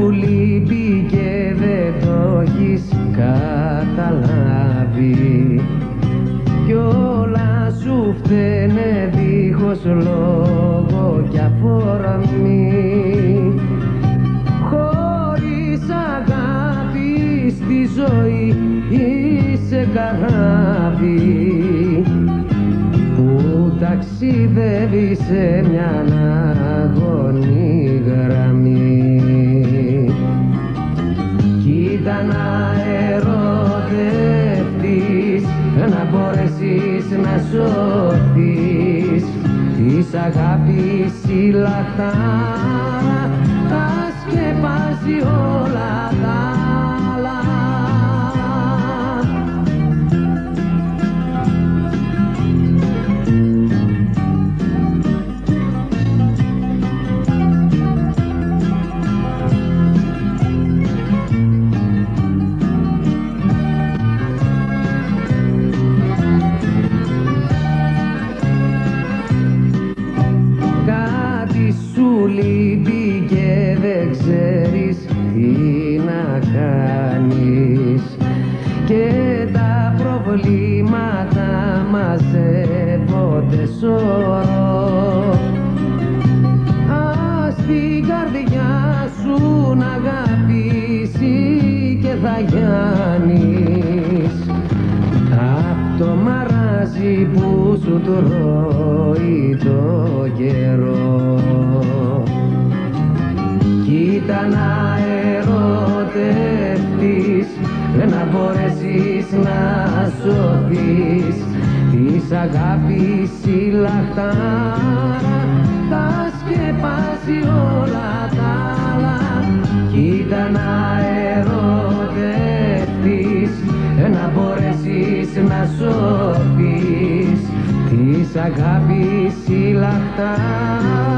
λείπει και δεν το έχεις καταλάβει κι όλα σου φταίνε δίχως λόγο κι αφορμή. Χωρίς αγάπη στη ζωή είσαι καράβι που ταξιδεύει σε μια αγωνή γραμμή. Κοίτα να ερωτευτείς, να μπορέσεις να σωθείς της αγάπης η λαχτάρα τα σκεπάζει όλα τα άλλα. Λείπει και δεν ξέρεις τι να κάνεις και τα προβλήματα μαζεύονται σωρό. Ας την καρδιά σου να αγαπήσει και θα γιάνεις απ' το μαράζι που σου τρώει το καιρό. Κοίτα να ερωτευτείς, να μπορέσεις να σωθείς της αγάπης η λαχτάρα τα σκεπάζει όλα τα άλλα. Κοίτα να ερωτευτείς, να μπορέσεις να σωθείς της αγάπης η λαχτάρα